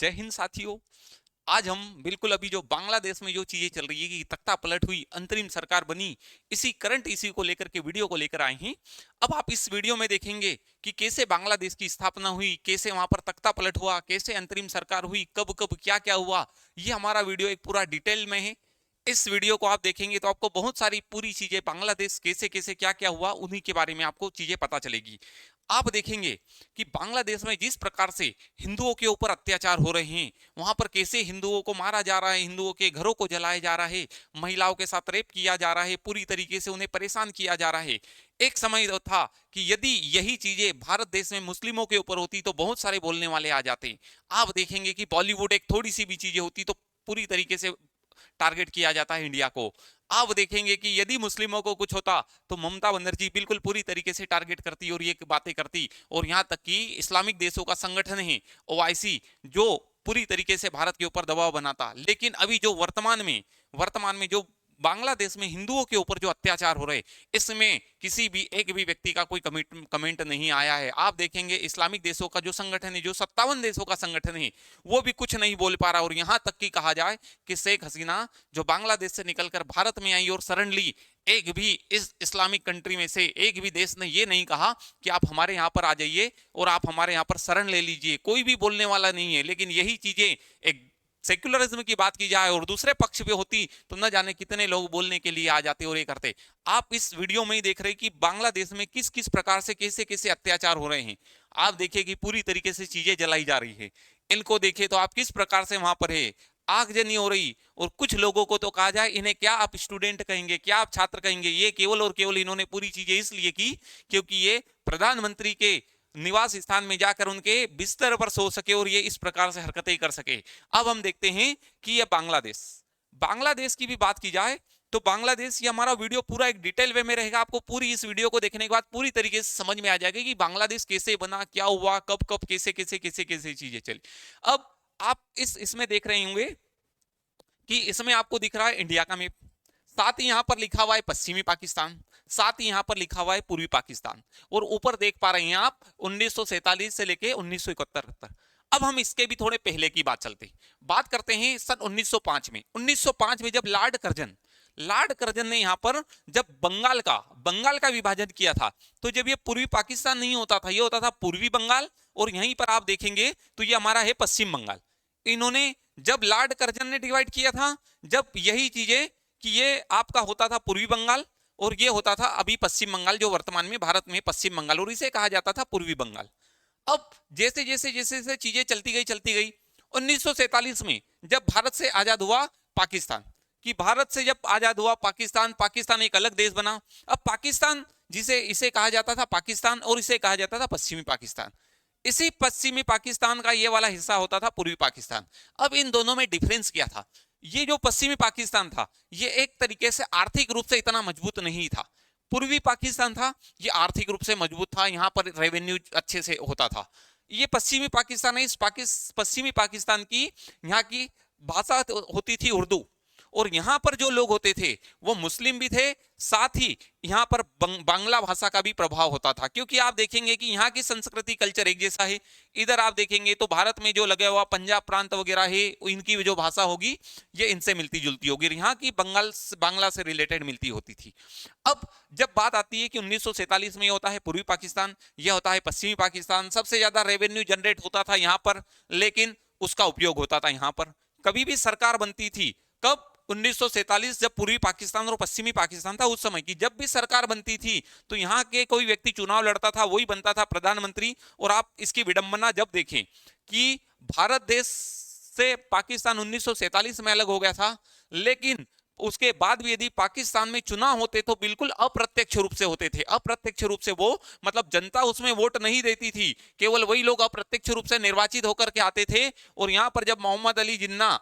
जय हिंद साथियों। आज हम बिल्कुल अभी जो बांग्लादेश में जो चीजें चल रही है कि तख्ता पलट हुई, अंतरिम सरकार बनी, इसी करंट इश्यू को लेकर के वीडियो को लेकर आए हैं। अब आप इस वीडियो में देखेंगे कि कैसे बांग्लादेश की स्थापना हुई, कैसे वहां पर तख्ता पलट हुआ, कैसे अंतरिम सरकार हुई, कब कब क्या क्या हुआ। ये हमारा वीडियो एक पूरा डिटेल में है। इस वीडियो को आप देखेंगे तो आपको बहुत सारी पूरी चीजें, बांग्लादेश कैसे कैसे क्या क्या हुआ, उन्हीं के बारे में आपको चीजें पता चलेगी। आप देखेंगे कि बांग्लादेश में जिस प्रकार से हिंदुओं के ऊपर अत्याचार हो रहे हैं, वहां पर कैसे हिंदुओं को मारा जा रहा है, हिंदुओं के घरों को जलाया जा रहा है, महिलाओं के साथ रेप किया जा रहा है, पूरी तरीके से उन्हें परेशान किया जा रहा है। एक समय तो था कि यदि यही चीजें भारत देश में मुस्लिमों के ऊपर होती तो बहुत सारे बोलने वाले आ जाते। आप देखेंगे कि बॉलीवुड एक थोड़ी सी भी चीजें होती तो पूरी तरीके से टारगेट किया जाता है इंडिया को। आप देखेंगे कि यदि मुस्लिमों को कुछ होता तो ममता बनर्जी बिल्कुल पूरी तरीके से टारगेट करती और ये बातें करती, और यहां तक कि इस्लामिक देशों का संगठन है ओआईसी, जो पूरी तरीके से भारत के ऊपर दबाव बनाता। लेकिन अभी जो वर्तमान में जो बांग्लादेश में हिंदुओं के ऊपर जो अत्याचार हो रहे, इसमें किसी भी एक भी व्यक्ति का कोई कमेंट नहीं आया है। आप देखेंगे इस्लामिक देशों का जो संगठन है, जो 57 देशों का संगठन है, वो भी कुछ नहीं बोल पा रहा। और यहां तक कि कहा जाए कि शेख हसीना जो बांग्लादेश से निकलकर भारत में आई और शरण ली, एक भी इस इस्लामिक कंट्री में से एक भी देश ने ये नहीं कहा कि आप हमारे यहाँ पर आ जाइए और आप हमारे यहाँ पर शरण ले लीजिए। कोई भी बोलने वाला नहीं है। लेकिन यही चीजें एक सेक्युलरिज्म की बात की जाए और दूसरे पक्ष पे होती तो न जाने कितने लोग बोलने के लिए आ जाते और ये करते। आप इस वीडियो में ही देख रहे कि बांग्लादेश में किस किस प्रकार से कैसे कैसे अत्याचार हो रहे हैं। आप देखिए कि पूरी तरीके से चीजें जलाई जा रही है। इनको देखिए तो आप किस प्रकार से वहां पर है, आगजनी हो रही। और कुछ लोगों को तो कहा जाए, इन्हें क्या आप स्टूडेंट कहेंगे, क्या आप छात्र कहेंगे, ये केवल और केवल इन्होंने पूरी चीजें इसलिए की क्योंकि ये प्रधानमंत्री के निवास स्थान में जाकर उनके बिस्तर पर सो सके और ये इस प्रकार से हरकतें कर सके। अब हम देखते हैं कि ये बांग्लादेश की भी बात की जाए तो बांग्लादेश, ये हमारा वीडियो पूरा एक डिटेल वे में रहेगा। आपको पूरी इस वीडियो को देखने के बाद पूरी तरीके से समझ में आ जाएगा कि बांग्लादेश कैसे बना, क्या हुआ, कब कब कैसे कैसे कैसे कैसे चीजें चली। अब आप इसमें देख रहे होंगे कि इसमें आपको दिख रहा है इंडिया का मैप, साथ ही यहां पर लिखा हुआ है पश्चिमी पाकिस्तान, साथ ही यहां पर लिखा हुआ है पूर्वी पाकिस्तान, और ऊपर देख पा रहे हैं आप 1947 से लेके 1971 तक। अब हम इसके भी थोड़े पहले की बात करते हैं सन 1905 में। 1905 में जब लॉर्ड कर्जन ने यहां पर जब बंगाल का विभाजन किया था, तो जब ये पूर्वी पाकिस्तान नहीं होता था, ये होता था पूर्वी बंगाल, और यहीं पर आप देखेंगे तो ये हमारा है पश्चिम बंगाल। इन्होंने जब लॉर्ड कर्जन ने डिवाइड किया था, जब यही चीजें कि ये आपका होता था पूर्वी बंगाल और ये होता था अभी पश्चिम बंगाल, जो वर्तमान में भारत में पश्चिम बंगाल, और इसे कहा जाता था पूर्वी बंगाल। अब जैसे जैसे जैसे जैसे चीजें चलती गई 1947 में जब भारत से आजाद हुआ पाकिस्तान, कि भारत से जब आजाद हुआ पाकिस्तान एक अलग देश बना। अब पाकिस्तान, जिसे इसे कहा जाता था पाकिस्तान और इसे कहा जाता था पश्चिमी पाकिस्तान, इसी पश्चिमी पाकिस्तान का ये वाला हिस्सा होता था पूर्वी पाकिस्तान। अब इन दोनों में डिफरेंस क्या था? ये जो पश्चिमी पाकिस्तान था, ये एक तरीके से आर्थिक रूप से इतना मजबूत नहीं था। पूर्वी पाकिस्तान था, ये आर्थिक रूप से मजबूत था, यहाँ पर रेवेन्यू अच्छे से होता था। ये पश्चिमी पाकिस्तान है, इस पश्चिमी पाकिस्तान की यहाँ की भाषा होती थी उर्दू, और यहां पर जो लोग होते थे वो मुस्लिम भी थे, साथ ही यहां पर बांग्ला भाषा का भी प्रभाव होता था। क्योंकि आप देखेंगे कि यहाँ की संस्कृति कल्चर एक जैसा है। इधर आप देखेंगे तो भारत में जो लगा हुआ पंजाब प्रांत वगैरह है, इनकी जो भाषा होगी ये इनसे मिलती जुलती होगी, यहाँ की बांग्ला से रिलेटेड मिलती होती थी। अब जब बात आती है कि 1947 में ये होता है पूर्वी पाकिस्तान, ये होता है पश्चिमी पाकिस्तान, सबसे ज्यादा रेवेन्यू जनरेट होता था यहाँ पर, लेकिन उसका उपयोग होता था यहाँ पर। कभी भी सरकार बनती थी, कब? 1947, जब पूर्वी पाकिस्तान और पश्चिमी पाकिस्तान था, उस समय की जब भी सरकार बनती थी तो यहाँ के कोई व्यक्ति चुनाव लड़ता था, वही बनता था प्रधानमंत्री। और आप इसकी विडंबना जब देखें कि भारत देश से पाकिस्तान 1947 में अलग हो गया था, लेकिन उसके बाद भी यदि पाकिस्तान में चुनाव होते तो बिल्कुल अप्रत्यक्ष रूप से होते थे। अप्रत्यक्ष रूप से वो मतलब जनता उसमें वोट नहीं देती थी, केवल वही लोग अप्रत्यक्ष रूप से निर्वाचित होकर के आते थे। और यहाँ पर जब मोहम्मद अली जिन्ना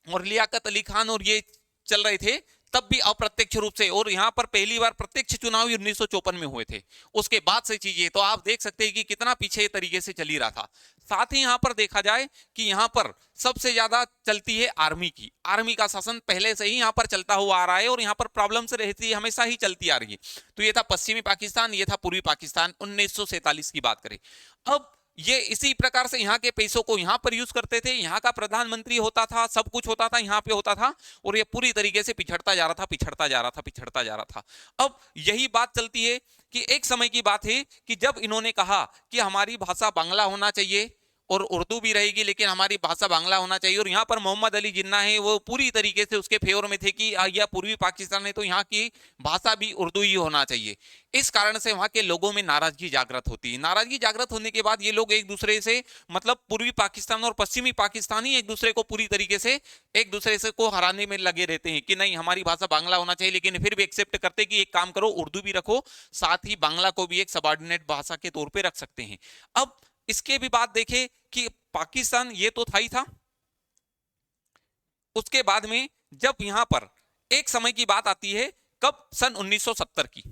और लियाकत अली खान और ये चल रहे थे, तब भी अप्रत्यक्ष रूप से, और यहां पर पहली बार प्रत्यक्ष चुनाव 1954 में हुए थे। उसके बाद से चीजें तो आप देख सकते हैं कि कितना पीछे तरीके से चली रहा था। साथ ही यहां पर देखा जाए कि यहां पर सबसे ज्यादा चलती है आर्मी का शासन पहले से ही यहां पर चलता हुआ आ रहा है, और यहां पर प्रॉब्लम्स रहती है, हमेशा ही चलती आ रही है। तो ये था पश्चिमी पाकिस्तान, ये था पूर्वी पाकिस्तान 1947 की बात करें। अब ये इसी प्रकार से यहाँ के पैसों को यहाँ पर यूज करते थे, यहाँ का प्रधानमंत्री होता था, सब कुछ होता था, यहाँ पे होता था, और ये पूरी तरीके से पिछड़ता जा रहा था, पिछड़ता जा रहा था, पिछड़ता जा रहा था। अब यही बात चलती है कि एक समय की बात है कि जब इन्होंने कहा कि हमारी भाषा बांग्ला होना चाहिए और उर्दू भी रहेगी, लेकिन हमारी भाषा बांग्ला होना चाहिए, और यहाँ पर मोहम्मद अली जिन्ना है वो पूरी तरीके से उसके फेवर में थे कि यह पूर्वी पाकिस्तान है तो यहाँ की भाषा भी उर्दू ही होना चाहिए। इस कारण से वहां के लोगों में नाराजगी जागृत होती है। नाराजगी जागृत होने के बाद ये लोग एक दूसरे से, मतलब पूर्वी पाकिस्तान और पश्चिमी पाकिस्तान ही एक दूसरे को पूरी तरीके से एक दूसरे से को हराने में लगे रहते हैं कि नहीं हमारी भाषा बांग्ला होना चाहिए, लेकिन फिर भी एक्सेप्ट करते कि एक काम करो उर्दू भी रखो, साथ ही बांग्ला को भी एक सबऑर्डिनेट भाषा के तौर पर रख सकते हैं। अब इसके भी बात देखें कि पाकिस्तान ये तो था ही था, उसके बाद में जब यहां पर एक समय की बात आती है, कब, सन 1970 की।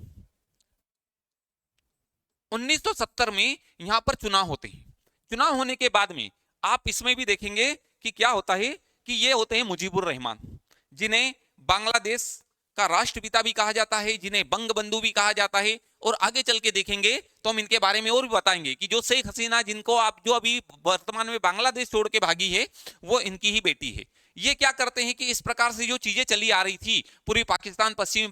1970 में यहां पर चुनाव होते हैं। चुनाव होने के बाद में आप इसमें भी देखेंगे कि क्या होता है कि ये होते हैं मुजीबुर रहमान, जिन्हें बांग्लादेश का राष्ट्रपिता भी कहा जाता है, जिन्हें बंगबंधु भी कहा जाता है, और आगे चल के देखेंगे तो हम इनके बारे में और भी बताएंगे कि जो शेख हसीना, जिनको आप जो अभी वर्तमान में बांग्लादेश छोड़ के भागी है, वो इनकी ही बेटी है। ये क्या करते हैं कि इस प्रकार से जो चीजें चली आ रही थी, पूर्वी पाकिस्तान, पश्चिम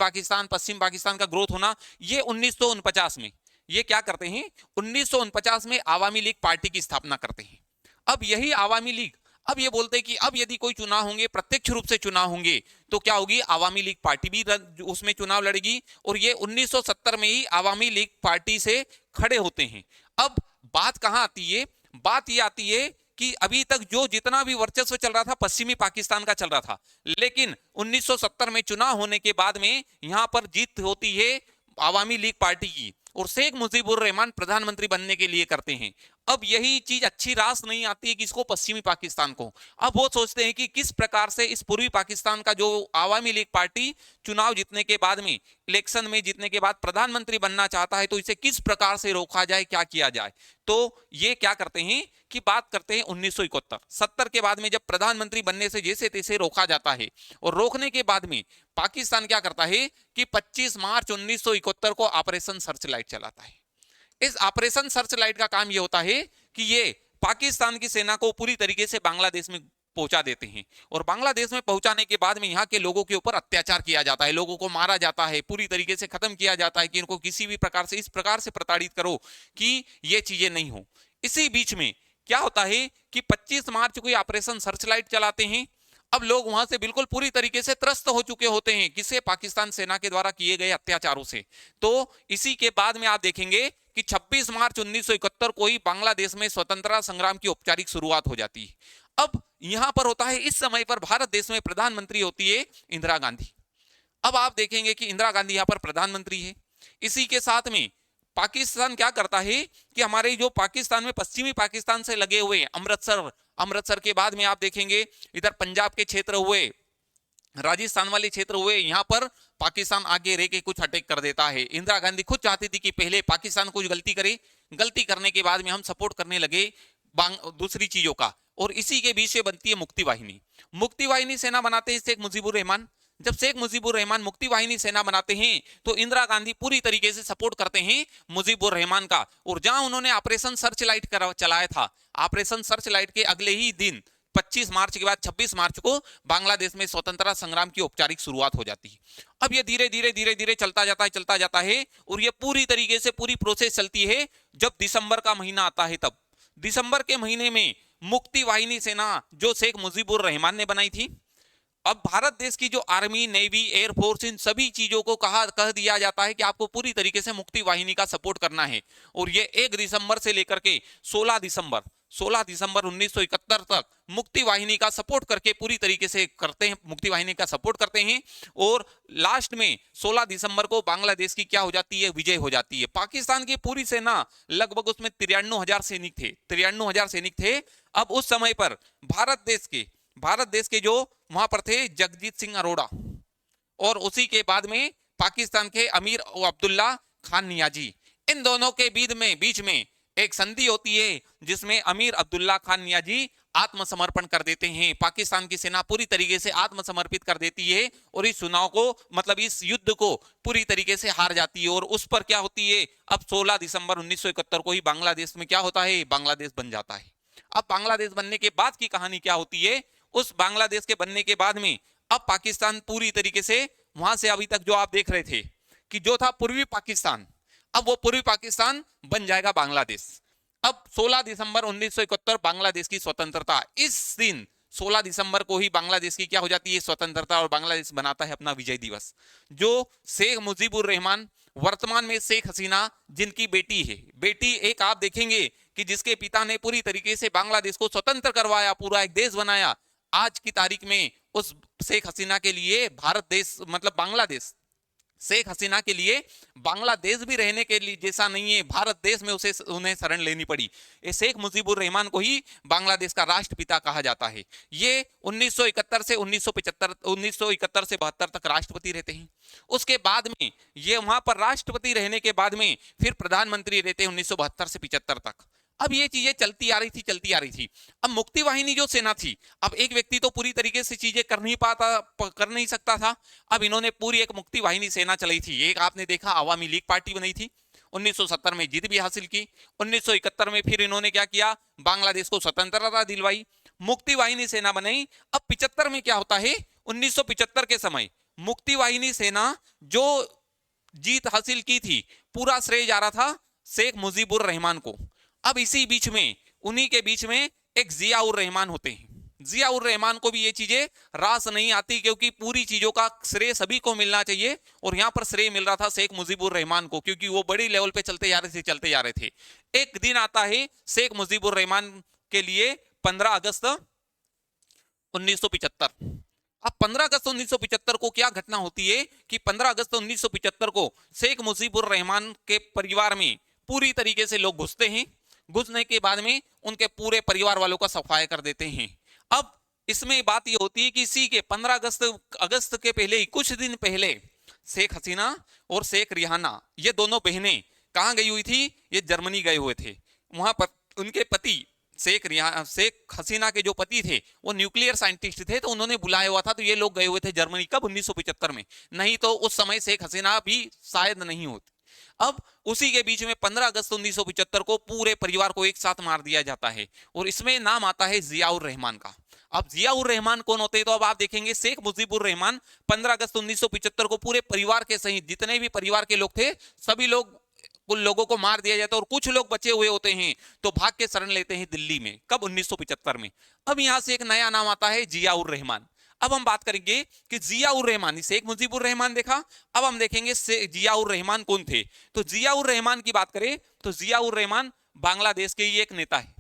पाकिस्तान का ग्रोथ होना, ये 1949 में ये क्या करते हैं, 1949 में आवामी लीग पार्टी की स्थापना करते हैं। अब यही आवामी लीग अब ये बोलते हैं कि अब यदि कोई चुनाव होंगे, प्रत्यक्ष रूप से चुनाव होंगे, तो क्या होगी, आवामी लीग पार्टी भी उसमें चुनाव लड़ेगी, और ये 1970 में ही आवामी लीग पार्टी से खड़े होते हैं। अब बात कहां आती है, बात ये आती है कि अभी तक जो जितना भी वर्चस्व चल रहा था पश्चिमी पाकिस्तान का चल रहा था, लेकिन 1970 में चुनाव होने के बाद में यहां पर जीत होती है आवामी लीग पार्टी की, और शेख मुजीबुर रहमान प्रधानमंत्री बनने के लिए करते हैं। अब यही चीज अच्छी रास नहीं आती है किसको, पश्चिमी पाकिस्तान को। अब वो सोचते हैं कि किस प्रकार से इस पूर्वी पाकिस्तान का जो आवामी लीग पार्टी चुनाव जीतने के बाद में, इलेक्शन में जीतने के बाद प्रधानमंत्री बनना चाहता है, तो इसे किस प्रकार से रोका जाए, क्या किया जाए। तो ये क्या करते हैं कि बात करते हैं 1971-70 के बाद में, जब प्रधानमंत्री बनने से जैसे तैसे रोका जाता है, और रोकने के बाद में पाकिस्तान क्या करता है कि 25 मार्च 1971 को ऑपरेशन सर्चलाइट चलाता है। इस ऑपरेशन सर्चलाइट का काम यह होता है कि ये पाकिस्तान की सेना को पूरी तरीके से बांग्लादेश में पहुंचा देते हैं, और बांग्लादेश में पहुंचाने के बाद में यहाँ के लोगों के ऊपर अत्याचार किया जाता है, लोगों को मारा जाता है, पूरी तरीके से खत्म किया जाता है कि इनको किसी भी प्रकार से इस प्रकार से प्रताड़ित करो कि ये चीजें नहीं हो। इसी बीच में क्या होता है कि 25 मार्च को ऑपरेशन सर्चलाइट चलाते हैं। अब लोग वहां से बिल्कुल पूरी तरीके से त्रस्त हो चुके होते हैं, किसे, पाकिस्तान सेना के द्वारा किए गए अत्याचारों से। तो इसी के बाद में आप देखेंगे कि 26 मार्च 1971 को ही बांग्लादेश में स्वतंत्रता संग्राम की औपचारिक शुरुआत हो जाती है। अब यहां पर होता है, इस समय पर भारत देश में प्रधानमंत्री होती है इंदिरा गांधी। अब आप देखेंगे कि इंदिरा गांधी यहां पर प्रधानमंत्री है। इसी के साथ में पाकिस्तान क्या करता है कि हमारे जो पाकिस्तान में पश्चिमी पाकिस्तान से लगे हुए अमृतसर के बाद में आप देखेंगे इधर पंजाब के क्षेत्र हुए, राजस्थान वाले क्षेत्र हुए, यहां पर पाकिस्तान आगे रह के कुछ अटैक कर देता है। इंदिरा गांधी खुद चाहती थी कि पहले पाकिस्तान कुछ गलती करे, गलती करने के बाद में हम सपोर्ट करने लगे दूसरी चीजों का, और इसी के बीच से बनती है मुक्ति वाहिनी। मुक्ति वाहिनी सेना बनाते हैं शेख मुजीबुर रहमान। जब शेख मुजीबुर रहमान मुक्ति वाहिनी सेना बनाते हैं तो इंदिरा गांधी पूरी तरीके से सपोर्ट करते हैं मुजीबुर रहमान का, और जहां उन्होंने ऑपरेशन सर्चलाइट चलाया था, ऑपरेशन सर्चलाइट के अगले ही दिन 25 मार्च के बाद 26 मार्च को बांग्लादेश में स्वतंत्रता संग्राम की औपचारिक शुरुआत हो जाती है। अब ये धीरे धीरे चलता जाता है, और ये पूरी तरीके से पूरी प्रोसेस चलती है। जब दिसंबर का महीना आता है, तब दिसंबर के महीने में मुक्ति वाहिनी सेना जो शेख मुजीबुर रहमान ने बनाई थी, अब भारत देश की जो आर्मी, नेवी, एयरफोर्स, इन सभी चीजों को कह दिया जाता है कि आपको पूरी तरीके से मुक्ति वाहिनी का सपोर्ट करना है। और ये 1 दिसंबर से लेकर के 16 दिसंबर 1971 तक मुक्ति वाहिनी का सपोर्ट करके पूरी तरीके से करते हैं, मुक्ति वाहिनी का सपोर्ट करते हैं। और लास्ट में 16 दिसंबर को बांग्लादेश की क्या हो जाती है, विजय हो जाती है। पाकिस्तान की पूरी सेना लगभग उसमें 93,000 सैनिक थे। अब उस समय पर भारत देश के जो वहां पर थे जगजीत सिंह अरोड़ा, और उसी के बाद में पाकिस्तान के अमीर अब्दुल्ला खान नियाजी, इन दोनों के बीच में एक संधि होती है जिसमें अमीर अब्दुल्ला खान नियाजी आत्मसमर्पण कर देते हैं। पाकिस्तान की सेना पूरी तरीके से आत्मसमर्पित कर देती है और इस चुनाव को मतलब इस युद्ध को पूरी तरीके से हार जाती है। और उस पर क्या होती है, अब 16 दिसंबर 1971 को ही बांग्लादेश में क्या होता है, बांग्लादेश बन जाता है। अब बांग्लादेश बनने के बाद की कहानी क्या होती है, उस बांग्लादेश के बनने के बाद में अब पाकिस्तान पूरी तरीके से वहां से अभी तक जो आप देख रहे थे कि जो था पूर्वी पाकिस्तान, अब वो पूर्वी पाकिस्तान बन जाएगा बांग्लादेश। अब 16 दिसंबर 1971 बांग्लादेश की स्वतंत्रता, इस दिन 16 दिसंबर को ही बांग्लादेश की क्या हो जाती है, स्वतंत्रता, और बांग्लादेश बनाता है अपना विजय दिवस। जो शेख मुजीबुर रहमान, वर्तमान में शेख हसीना जिनकी बेटी है, बेटी एक आप देखेंगे कि जिसके पिता ने पूरी तरीके से बांग्लादेश को स्वतंत्र करवाया, पूरा एक देश बनाया, आज की तारीख में उस शेख हसीना के लिए भारत देश मतलब बांग्लादेश शेख हसीना के लिए बांग्लादेश भी रहने के लिए जैसा नहीं है, भारत देश में उसे उन्हें शरण लेनी पड़ी। ये शेख मुजीबुर रहमान को ही बांग्लादेश का राष्ट्रपिता कहा जाता है। ये 1971 से 1971 से 72 तक राष्ट्रपति रहते हैं। उसके बाद में ये वहां पर राष्ट्रपति रहने के बाद में फिर प्रधानमंत्री रहते हैं 1972 से 75 तक। अब ये चीजें चलती आ रही थी। अब मुक्ति वाहिनी जो सेना थी, अब एक व्यक्ति तो पूरी तरीके से चीजें कर नहीं सकता था। अब इन्होंने पूरी एक मुक्ति वाहिनी सेना चलाई थी। एक आपने देखा अवामी लीग पार्टी बनाई थी, 1970 में जीत भी हासिल की, 1971 में फिर इन्होंने क्या किया, बांग्लादेश को स्वतंत्रता दिलवाई, मुक्ति वाहिनी सेना बनाई। अब 75 में क्या होता है, 1975 के समय मुक्ति वाहिनी सेना जो जीत हासिल की थी, पूरा श्रेय जा रहा था शेख मुजीबुर रहमान को। अब इसी बीच में उन्हीं के बीच में एक जिया उर रहमान होते हैं। जिया उर रहमान को भी ये चीजें रास नहीं आती, क्योंकि पूरी चीजों का श्रेय सभी को मिलना चाहिए, और यहां पर श्रेय मिल रहा था शेख मुजीबुर रहमान को, क्योंकि वो बड़ी लेवल पे चलते जा रहे थे। एक दिन आता है शेख मुजीबुर रहमान के लिए 15 अगस्त 1975। अब 15 अगस्त 1975 को क्या घटना होती है कि 15 अगस्त 1975 को शेख मुजीबुर रहमान के परिवार में पूरी तरीके से लोग घुसते हैं। घुसने के बाद में उनके पूरे परिवार वालों का सफाया कर देते हैं। अब इसमें बात यह होती है कि इसी के 15 अगस्त के पहले ही कुछ दिन पहले शेख हसीना और शेख रिहाना, ये दोनों बहनें कहां गई हुई थी, ये जर्मनी गए हुए थे। वहां पर उनके पति शेख हसीना के जो पति थे वो न्यूक्लियर साइंटिस्ट थे, तो उन्होंने बुलाया हुआ था, तो ये लोग गए हुए थे जर्मनी। कब, 1975 में, नहीं तो उस समय शेख हसीना भी शायद नहीं होती। अब उसी के बीच में 15 अगस्त 1975 को पूरे परिवार को एक साथ मार दिया जाता है, और इसमें नाम आता है जिया उर रहमान का। अब जिया उर रहमान कौन होते हैं, तो अब आप देखेंगे शेख मुजीबुर रहमान 15 अगस्त 1975 को पूरे परिवार के सहित जितने भी परिवार के लोग थे, सभी लोग कुल लोगों को मार दिया जाता है, और कुछ लोग बचे हुए होते हैं तो भाग के शरण लेते हैं दिल्ली में। कब, 1975 में। अब यहां से एक नया नाम आता है जिया उर रहमान। अब हम बात करेंगे कि जिया उर रहमान, शेख मुजीबुर रहमान देखा, अब हम देखेंगे जिया उर रहमान कौन थे। तो जिया उर रहमान की बात करें तो जिया उर रहमान बांग्लादेश के ही एक नेता है।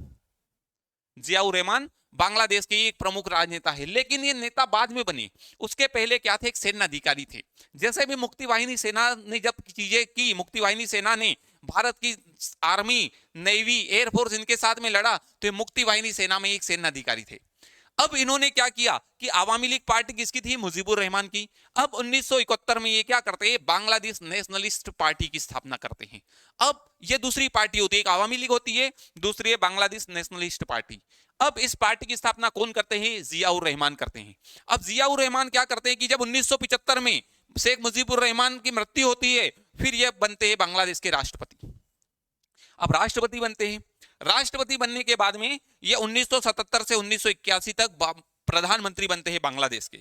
जिया उर रहमान बांग्लादेश के एक प्रमुख राजनेता है, लेकिन ये नेता बाद में बने। उसके पहले क्या थे, एक सेना अधिकारी थे। जैसे भी मुक्ति वाहिनी सेना ने जब चीजें की, मुक्ति वाहिनी सेना ने भारत की आर्मी, नेवी, एयरफोर्स इनके साथ में लड़ा, तो ये मुक्ति वाहिनी सेना में एक सेना अधिकारी थे। अब इन्होंने क्या किया कि आवामी लीग पार्टी किसकी थी, मुजीबुर रहमान की। अब 1971 में ये क्या करते हैं, बांग्लादेश नेशनलिस्ट पार्टी की स्थापना करते हैं। अब ये दूसरी पार्टी होती है, एक आवामी लीग होती है, दूसरी है बांग्लादेश नेशनलिस्ट पार्टी। अब इस पार्टी की स्थापना कौन करते हैं, जिया उर रहमान करते हैं। अब जिया उर रहमान क्या करते हैं कि जब 1975 में शेख मुजीबुर रहमान की मृत्यु होती है, फिर ये बनते हैं बांग्लादेश के राष्ट्रपति। अब राष्ट्रपति बनते हैं, राष्ट्रपति बनने के बाद में ये 1977 से 1981 तक प्रधानमंत्री बनते हैं बांग्लादेश के।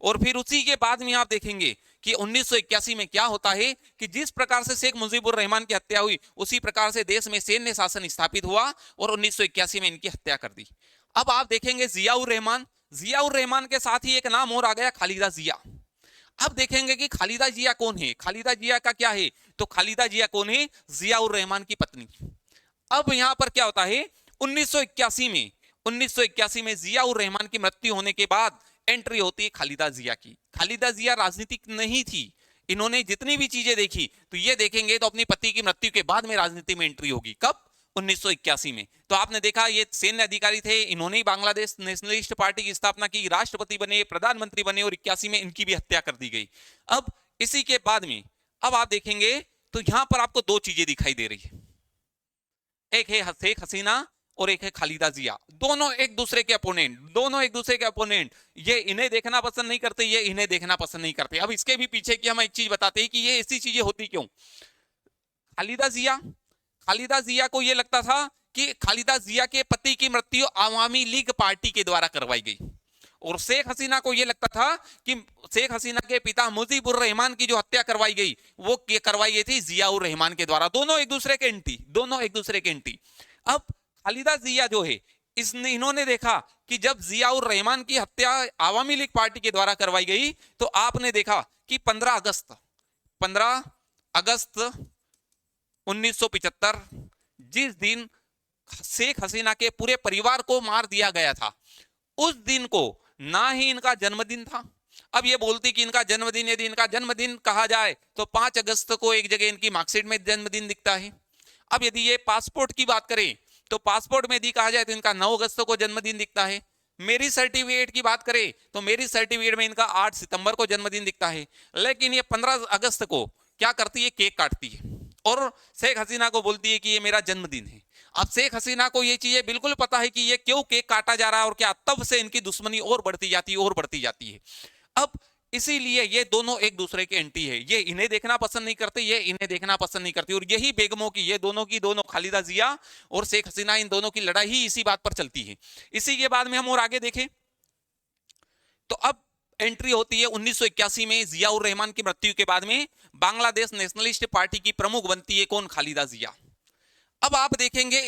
और फिर उसी के बाद में आप देखेंगे कि 1981 में क्या होता है कि जिस प्रकार से शेख मुजीबुर रहमान की हत्या हुई, उसी प्रकार से देश में सैन्य शासन स्थापित हुआ और 1981 में इनकी हत्या कर दी। अब आप देखेंगे जिया उर रहमान, जिया उर रहमान के साथ ही एक नाम और आ गया, खालिदा जिया। अब देखेंगे कि खालिदा जिया कौन है, खालिदा जिया का क्या है, तो खालिदा जिया कौन है, जिया उर रहमान की पत्नी। अब यहां पर क्या होता है, 1981 में जिया उर रहमान की मृत्यु होने के बाद एंट्री होती है खालिदा जिया की। खालिदा जिया राजनीतिक नहीं थी, इन्होंने जितनी भी चीजें देखी तो ये देखेंगे तो अपनी पति की मृत्यु के बाद में राजनीति में एंट्री होगी। कब, 1981 में। तो आपने देखा ये सैन्य अधिकारी थे, इन्होंने ही बांग्लादेश नेशनलिस्ट पार्टी की स्थापना की, राष्ट्रपति बने, प्रधानमंत्री बने, और 81 में इनकी भी हत्या कर दी गई। अब इसी के बाद में अब आप देखेंगे तो यहां पर आपको दो चीजें दिखाई दे रही है, एक है शेख हसीना और एक है खालिदा जिया। दोनों एक दूसरे के अपोनेंट, दोनों एक दूसरे के अपोनेंट। ये इन्हें देखना पसंद नहीं करते, ये इन्हें देखना पसंद नहीं करते। अब इसके भी पीछे की हम एक चीज बताते हैं कि ये ऐसी चीजें होती क्यों। खालिदा जिया, खालिदा जिया को ये लगता था कि खालिदा जिया के पति की मृत्यु आवामी लीग पार्टी के द्वारा करवाई गई, और शेख हसीना को यह लगता था कि शेख हसीना के पिता मुजीबुर रहमान की जो हत्या करवाई गई वो करवाई गई थी जियाउर रहमान के द्वारा। दोनों एक दूसरे के एंटी, दोनों एक दूसरे के एंटी। अब खालिदा जिया जो है, इन्होंने देखा कि जब जियाउर रहमान की हत्या आवामी लीग पार्टी के द्वारा करवाई गई तो आपने देखा कि 15 अगस्त 1975 जिस दिन शेख हसीना के पूरे परिवार को मार दिया गया था, उस दिन को ना ही इनका जन्मदिन था। अब ये बोलती कि इनका जन्मदिन, यदि इनका जन्मदिन कहा जाए तो 5 अगस्त को एक जगह इनकी मार्कशीट में जन्मदिन दिखता है। अब यदि ये पासपोर्ट की बात करें तो पासपोर्ट में यदि कहा जाए तो इनका 9 अगस्त को जन्मदिन दिखता है। मेरी सर्टिफिकेट की बात करें तो मेरी सर्टिफिकेट में इनका 8 सितंबर को जन्मदिन दिखता है। लेकिन ये 15 अगस्त को क्या करती है, केक काटती है और शेख हसीना को बोलती है कि ये मेरा जन्मदिन है। अब शेख हसीना को ये चीजें बिल्कुल पता है कि ये क्यों केक काटा जा रहा है और क्या, तब से इनकी दुश्मनी और बढ़ती जाती है और बढ़ती जाती है। अब इसीलिए ये दोनों एक दूसरे के एंटी है, ये इन्हें देखना पसंद नहीं करते, ये इन्हें देखना पसंद नहीं करती। और यही बेगमों की, ये दोनों की दोनों, खालिदा जिया और शेख हसीना, इन दोनों की लड़ाई ही इसी बात पर चलती है। इसी के बाद में हम और आगे देखें तो अब एंट्री होती है 1981 में। जियाउर रहमान की मृत्यु के बाद में बांग्लादेश नेशनलिस्ट पार्टी की प्रमुख बनती है कौन, खालिदा जिया। अब आप देखेंगे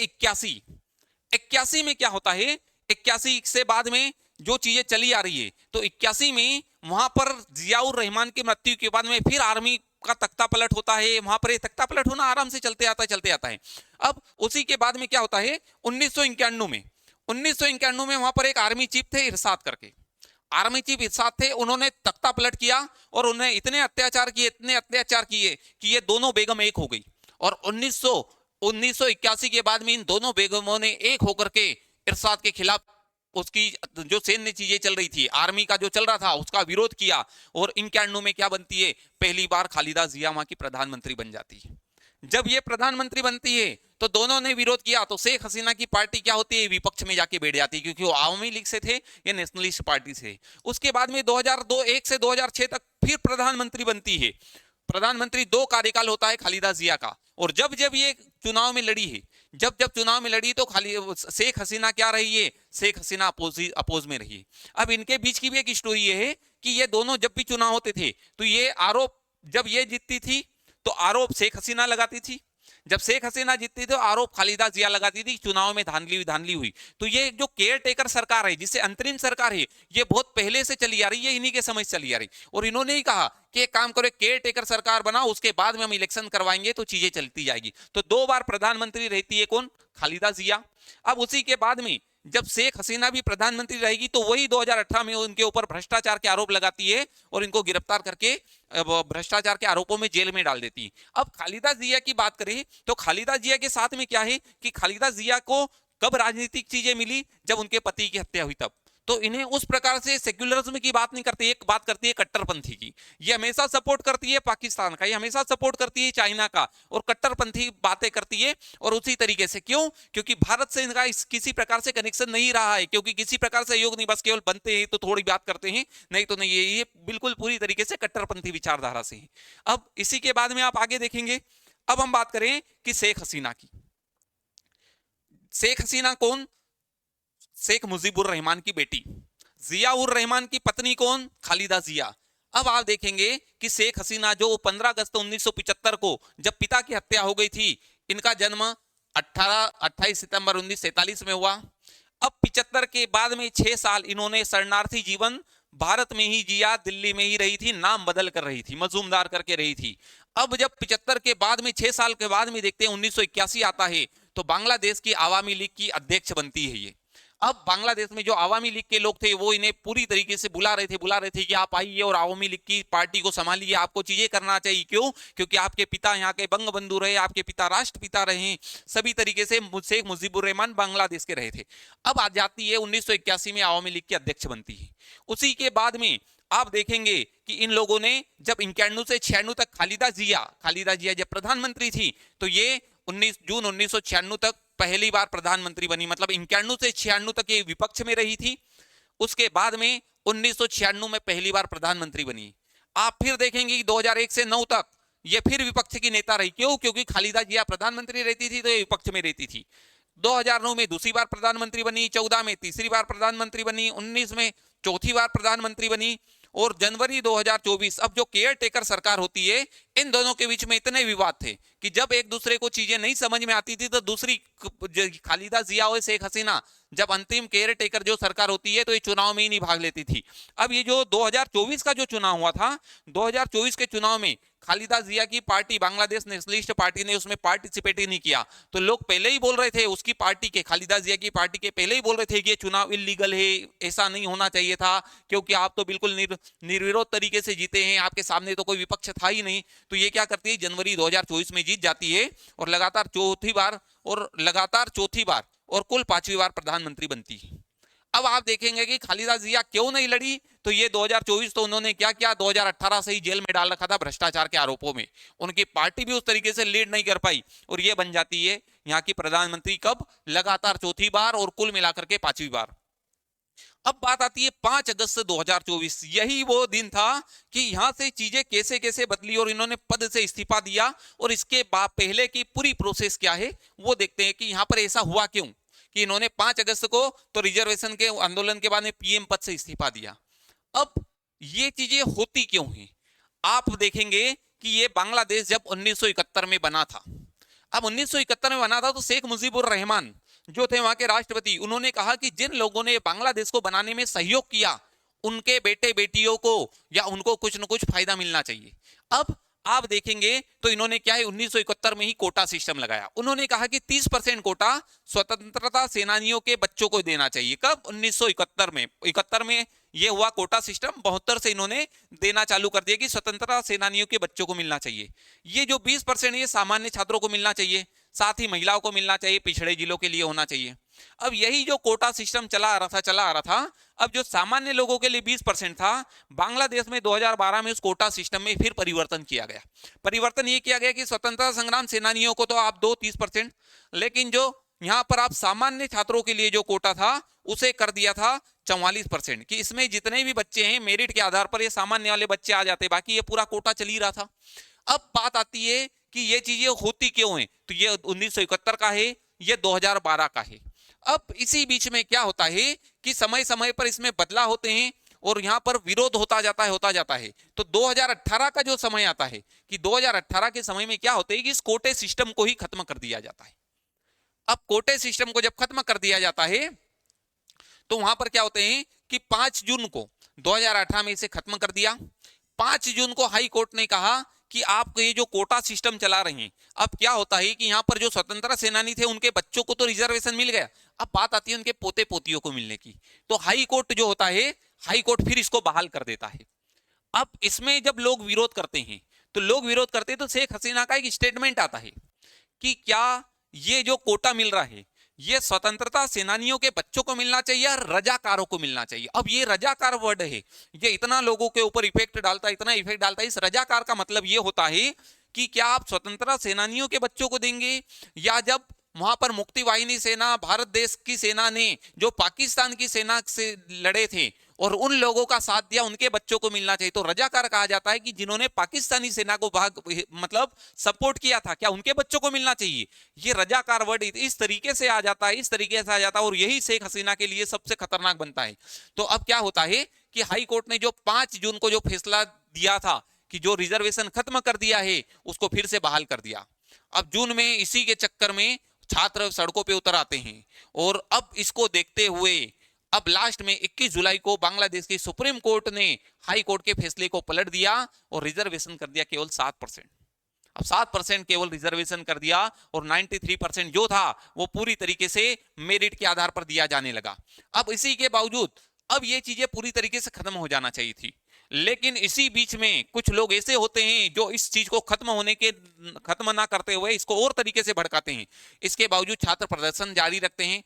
81 में क्या होता है, 81 से बाद में जो चीजें चली आ रही है, तो 81 में वहां पर जियाउर रहमान की मृत्यु के बाद में फिर आर्मी का तख्ता पलट होता है। वहां पर तख्ता पलट होना आराम से चलते आता है, चलते आता है। अब उसी के बाद में क्या होता है, 1991 में वहां पर एक आर्मी चीफ थे इरशाद करके, आर्मी चीफ इरशाद थे, उन्होंने तख्ता पलट किया और उन्हें इतने अत्याचार किए कि ये दोनों बेगम एक हो गई। और 1981 के बाद में इन दोनों बेगमों ने एक होकर के इरशाद के खिलाफ, उसकी जो सैन्य चीजें चल रही थी, आर्मी का जो चल रहा था, उसका विरोध किया। और 91 में क्या बनती है, पहली बार खालिदा जिया वहां की प्रधानमंत्री बन जाती है। जब ये प्रधानमंत्री बनती है तो दोनों ने विरोध किया, तो शेख हसीना की पार्टी क्या होती है, विपक्ष में जाके बैठ जाती है, क्योंकि वो आवामी लीग से थे, ये नेशनलिस्ट पार्टी से। उसके बाद में 2001 से 2006 तक फिर प्रधानमंत्री बनती है। प्रधानमंत्री 2 कार्यकाल होता है खालिदा जिया का। और जब जब ये चुनाव में लड़ी है, जब जब चुनाव में लड़ी तो खाली शेख हसीना क्या रही है, शेख हसीना अपोज में रही है। अब इनके बीच की भी एक स्टोरी ये है कि ये दोनों जब भी चुनाव होते थे तो ये आरोप, जब ये जीतती थी तो आरोप शेख हसीना लगाती थी, जब शेख हसीना जीतती थी तो आरोप खालिदा जिया लगाती थी, चुनाव में धांधली हुई। तो ये जो केयर टेकर सरकार है, जिसे अंतरिम सरकार है, ये बहुत पहले से चली आ रही है, इन्हीं के समय से चली आ रही। और इन्होंने ही कहा कि एक काम करो, केयर टेकर सरकार बनाओ, उसके बाद में हम इलेक्शन करवाएंगे तो चीजें चलती जाएगी। तो 2 बार प्रधानमंत्री रहती है कौन, खालिदा जिया। अब उसी के बाद में जब शेख हसीना भी प्रधानमंत्री रहेगी तो वही 2018 में उनके ऊपर भ्रष्टाचार के आरोप लगाती है और इनको गिरफ्तार करके भ्रष्टाचार के आरोपों में जेल में डाल देती है। अब खालिदा जिया की बात करें तो खालिदा जिया के साथ में क्या है कि खालिदा जिया को कब राजनीतिक चीजें मिली, जब उनके पति की हत्या हुई तब। तो इन्हें उस प्रकार से सेक्युलरिज्म की बात नहीं करती, एक बात करती है कट्टरपंथी की। ये हमेशा सपोर्ट करती है पाकिस्तान का, ये हमेशा सपोर्ट करती है चाइना का, और कट्टरपंथी बातें करती है। और उसी तरीके से क्यों, क्योंकि भारत से इनका किसी प्रकार से कनेक्शन नहीं रहा है, क्योंकि किसी प्रकार से सहयोग नहीं, बस केवल बनते हैं तो थोड़ी बात करते हैं, नहीं तो नहीं। ये बिल्कुल पूरी तरीके से कट्टरपंथी विचारधारा से है। अब इसी के बाद में आप आगे देखेंगे, अब हम बात करें कि शेख हसीना की। शेख हसीना कौन, शेख मुजीबुर रहमान की बेटी। जियाउर रहमान की पत्नी कौन, खालिदा जिया। अब आप देखेंगे कि शेख हसीना जो 15 अगस्त 1975 को जब पिता की हत्या हो गई थी, इनका जन्म 28 सितंबर 1947 में हुआ। अब 75 के बाद में 6 साल इन्होंने शरणार्थी जीवन भारत में ही जिया, दिल्ली में ही रही थी, नाम बदल कर रही थी, मजूमदार करके रही थी। अब जब 75 के बाद में 6 साल के बाद में देखते हैं 1981 आता है, तो बांग्लादेश की आवामी लीग की अध्यक्ष बनती है ये। अब बांग्लादेश में जो आवामी लीग के लोग थे वो इन्हें पूरी तरीके से बुला रहे थे कि आप आइए और आवामी लीग की पार्टी को संभालिए, आपको चीजें करना चाहिए। क्यों, क्योंकि आपके पिता यहाँ के बंगबंधु रहे, आपके पिता राष्ट्रपिता रहे, सभी तरीके से शेख मुजीबुर रहमान बांग्लादेश के रहे थे। अब आ जाती है 1981 में आवामी लीग की अध्यक्ष बनती है। उसी के बाद में आप देखेंगे कि इन लोगों ने जब 91 से 96 तक खालिदा जिया जब प्रधानमंत्री थी, तो ये 19 जून 1996 तक पहली बार प्रधानमंत्री बनी, मतलब 91 से 96 तक ये विपक्ष में रही थी। उसके बाद में 1996 में पहली बार प्रधानमंत्री बनी। आप फिर देखेंगे कि 2001 से 9 तक ये फिर विपक्ष की नेता रही। क्यों? क्योंकि खालिदा जिया प्रधानमंत्री रहती थी तो ये विपक्ष में रहती थी। 2009 में दूसरी बार प्रधानमंत्री बनी, 14 में तीसरी बार प्रधानमंत्री बनी, 19 में चौथी बार प्रधानमंत्री बनी, और जनवरी 2024 अब जो केयर टेकर सरकार होती है, इन दोनों के बीच में इतने विवाद थे कि जब एक दूसरे को चीजें नहीं समझ में आती थी तो दूसरी खालिदा जिया और शेख हसीना जब अंतरिम केयर टेकर जो सरकार होती है तो ये चुनाव में ही नहीं भाग लेती थी। अब ये जो 2024 का जो चुनाव हुआ था, 2024 के चुनाव में खालिदा जिया की पार्टी बांग्लादेश नेशनलिस्ट पार्टी ने उसमें पार्टिसिपेट ही नहीं किया। तो लोग पहले ही बोल रहे थे, उसकी पार्टी के, खालिदा जिया की पार्टी के पहले ही बोल रहे थे कि ये चुनाव इलीगल है, ऐसा नहीं होना चाहिए था, क्योंकि आप तो बिल्कुल निर्विरोध तरीके से जीते हैं, आपके सामने तो कोई विपक्ष था ही नहीं। तो ये क्या करती है, जनवरी 2024 में जीत जाती है और लगातार चौथी बार और कुल 5वीं बार प्रधानमंत्री बनती है। अब आप देखेंगे कि खालिदा जिया क्यों नहीं लड़ी, तो ये 2024 तो उन्होंने क्या किया, 2018 से ही जेल में डाल रखा था भ्रष्टाचार के आरोपों में। उनकी पार्टी भी उस तरीके से लीड नहीं कर पाई और ये बन जाती है यहाँ की प्रधानमंत्री कब, लगातार चौथी बार और कुल मिलाकर के 5वीं बार। अब बात आती है 5 अगस्त 2024, यही वो दिन था कि यहां से चीजें कैसे कैसे बदली और इन्होंने पद से इस्तीफा दिया। और इसके बाद पहले की पूरी प्रोसेस क्या है वो देखते हैं कि यहां पर ऐसा हुआ क्यों कि इन्होंने 5 अगस्त को तो रिजर्वेशन के आंदोलन के बाद में पीएम पद से इस्तीफा दिया। अब ये चीजें होती क्यों हैं, आप देखेंगे कि ये बांग्लादेश जब 1971 में बना था, अब 1971 में बना था तो शेख मुजीबुर रहमान जो थे वहां के राष्ट्रपति, उन्होंने कहा कि जिन लोगों ने बांग्लादेश को बनाने में सहयोग किया उनके बेटे बेटियों को या उनको कुछ न कुछ फायदा मिलना चाहिए। अब आप देखेंगे तो इन्होंने क्या है, 1971 में ही कोटा सिस्टम लगाया। उन्होंने कहा कि 30% कोटा स्वतंत्रता सेनानियों के बच्चों को देना चाहिए। कब? 1971 में। 71 में ये हुआ कोटा सिस्टम, 72 से इन्होंने देना चालू कर दिया कि स्वतंत्रता सेनानियों के बच्चों को मिलना चाहिए। ये जो 20% ये सामान्य छात्रों को मिलना चाहिए, साथ ही महिलाओं को मिलना चाहिए, पिछड़े जिलों के लिए होना चाहिए। अब यही जो कोटा सिस्टम चला आ रहा था, अब जो सामान्य लोगों के लिए 20% था, बांग्लादेश में 2012 में उस कोटा सिस्टम में फिर परिवर्तन किया गया। परिवर्तन ये किया गया कि स्वतंत्रता संग्राम सेनानियों को तो आप दो 30%, लेकिन जो यहां पर आप सामान्य छात्रों के लिए जो कोटा था उसे कर दिया था 44%, कि इसमें जितने भी बच्चे हैं मेरिट के आधार पर ये सामान्य वाले बच्चे आ जाते, बाकी ये पूरा कोटा चल ही रहा था। अब बात आती है कि ये चीजें होती क्यों हैं, तो ये 1971 का है, ये 2012 का है। अब इसी बीच में क्या होता है कि समय समय पर इसमें बदलाव होते हैं और यहां पर विरोध होता जाता है। तो 2018 का जो समय आता है कि 2018 के समय में क्या होता है कि इस कोटे सिस्टम को ही खत्म कर दिया जाता है। अब कोटे सिस्टम को जब खत्म कर दिया जाता है तो वहां पर क्या होते हैं कि 5 जून को 2018 में इसे खत्म कर दिया। 5 जून को हाई कोर्ट ने कहा कि आप ये जो कोटा सिस्टम चला रहे हैं, अब क्या होता है कि यहाँ पर जो स्वतंत्रता सेनानी थे उनके बच्चों को तो रिजर्वेशन मिल गया, अब बात आती है उनके पोते पोतियों को मिलने की। तो हाई कोर्ट जो होता है, हाई कोर्ट फिर इसको बहाल कर देता है। अब इसमें जब लोग विरोध करते हैं तो शेख हसीना का एक स्टेटमेंट आता है कि क्या ये जो कोटा मिल रहा है ये स्वतंत्रता सेनानियों के बच्चों को मिलना चाहिए या रजाकारों को मिलना चाहिए। अब ये रजाकार वर्ड है, ये इतना लोगों के ऊपर इफेक्ट डालता है, इतना इफेक्ट डालता है। इस रजाकार का मतलब ये होता है कि क्या आप स्वतंत्रता सेनानियों के बच्चों को देंगे, या जब वहां पर मुक्ति वाहिनी सेना, भारत देश की सेना ने जो पाकिस्तान की सेना से लड़े थे और उन लोगों का साथ दिया, उनके बच्चों को मिलना चाहिए। तो रजाकार कहा जाता है कि जिन्होंने पाकिस्तानी सेना को मतलब सपोर्ट किया था, क्या उनके बच्चों को मिलना चाहिए। ये रजाकार वर्ड इस तरीके से आ जाता है, और यही शेख हसीना के लिए सबसे खतरनाक बनता है। तो अब क्या होता है कि हाई कोर्ट ने जो 5 जून को जो फैसला दिया था कि जो रिजर्वेशन खत्म कर दिया है उसको फिर से बहाल कर दिया। अब जून में इसी के चक्कर में छात्र सड़कों पे उतर आते हैं और अब इसको देखते हुए अब लास्ट में 21 जुलाई को बांग्लादेश की सुप्रीम कोर्ट ने हाई कोर्ट के फैसले को पलट दिया और रिजर्वेशन कर दिया केवल 7%। अब 7% केवल रिजर्वेशन कर दिया और 93% जो था वो पूरी तरीके से मेरिट के आधार पर दिया जाने लगा। अब इसी के बावजूद अब ये चीजें पूरी तरीके से खत्म हो जाना चाहिए थी, लेकिन इसी बीच में कुछ लोग ऐसे होते हैं जो इस चीज को खत्म ना करते हुए इसको और तरीके से भड़काते हैं। इसके बावजूद छात्र प्रदर्शन जारी रखते हैं,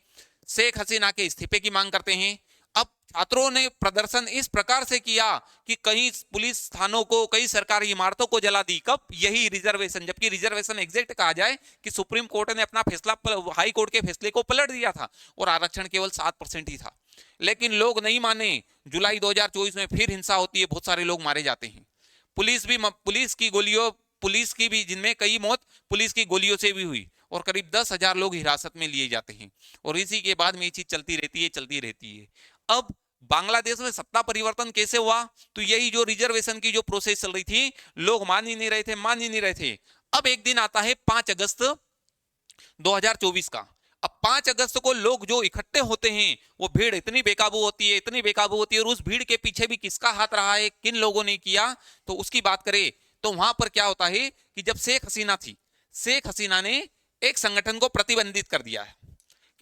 शेख हसीना के इस्तीफे की मांग करते हैं। अब छात्रों ने प्रदर्शन इस प्रकार से किया कि कई पुलिस थानों को, कई सरकारी इमारतों को जला दी। कब? यही रिजर्वेशन, जबकि रिजर्वेशन एग्जैक्ट कहा जाए कि सुप्रीम कोर्ट ने अपना फैसला हाई कोर्ट के फैसले को पलट दिया था और आरक्षण केवल 7% ही था, लेकिन लोग नहीं माने। जुलाई 2024 में फिर हिंसा होती है, बहुत सारे लोग मारे जाते हैं। पुलिस की भी जिनमें कई मौत पुलिस की गोलियों से भी हुई और करीब 10,000 लोग हिरासत में लिए जाते हैं और इसी के बाद में ये चीज चलती रहती है। अब बांग्लादेश में सत्ता परिवर्तन कैसे हुआ? तो यही जो रिजर्वेशन की जो प्रोसेस चल रही थी, लोग मान ही नहीं रहे थे। अब एक दिन आता है 5 अगस्त 2024 का। अब 5 अगस्त को लोग जो इकट्ठे होते हैं, वो भीड़ इतनी बेकाबू होती है और उस भीड़ के पीछे भी किसका हाथ रहा है, किन लोगों ने किया, तो उसकी बात करें तो वहां पर क्या होता है कि जब शेख हसीना ने एक संगठन को प्रतिबंधित कर दिया है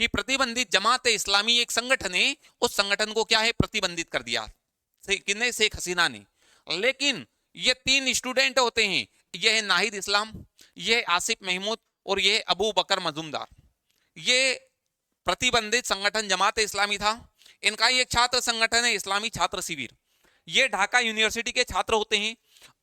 कि प्रतिबंधित जमात इस्लामी एक संगठन है, उस संगठन को क्या है प्रतिबंधित कर दिया किसने? शेख हसीना ने। लेकिन ये 3 स्टूडेंट होते हैं, यह है नाहिद इस्लाम, यह आसिफ महमूद और यह अबू बकर मजूमदार। ये प्रतिबंधित संगठन जमात इस्लामी था। इनका ही एक छात्र संगठन है इस्लामी छात्र शिविर। ये ढाका यूनिवर्सिटी के छात्र होते हैं।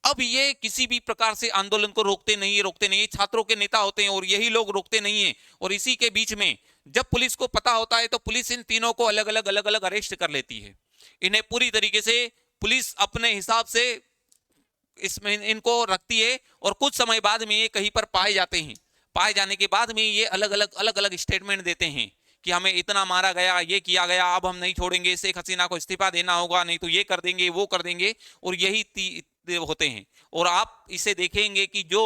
अब ये किसी भी प्रकार से आंदोलन को रोकते नहीं, छात्रों के नेता होते हैं और यही लोग रोकते नहीं है। और इसी के बीच में जब पुलिस को पता होता है तो पुलिस इन तीनों को अलग अलग अरेस्ट कर लेती है। इन्हें पूरी तरीके से पुलिस अपने हिसाब से इसमें इनको रखती है और कुछ समय बाद में ये कहीं पर पाए जाते हैं। पाए जाने के बाद में ये अलग अलग स्टेटमेंट देते हैं कि हमें इतना मारा गया, ये किया गया, अब हम नहीं छोड़ेंगे, शेख हसीना को इस्तीफा देना होगा, नहीं तो ये कर देंगे, वो कर देंगे। और यही होते हैं। और आप इसे देखेंगे कि जो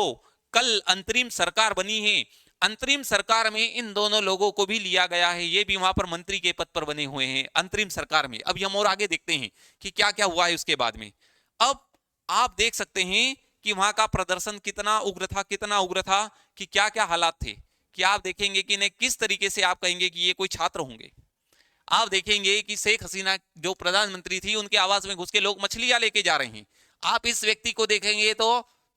कल अंतरिम सरकार बनी है, अंतरिम सरकार में इन दोनों लोगों को भी लिया गया है। ये भी वहां पर मंत्री के पद पर बने हुए हैं अंतरिम सरकार में। अब हम और आगे देखते हैं कि क्या क्या हुआ है उसके बाद में। अब आप देख सकते हैं कि वहां का प्रदर्शन कितना उग्र था कि क्या क्या हालात थे कि आप देखेंगे कि इन्हें किस तरीके से आप कहेंगे कि ये कोई छात्र होंगे। आप देखेंगे कि शेख हसीना जो प्रधानमंत्री थी, उनके आवास में घुस के लोग मछलियां लेके जा रहे हैं। आप इस व्यक्ति को देखेंगे तो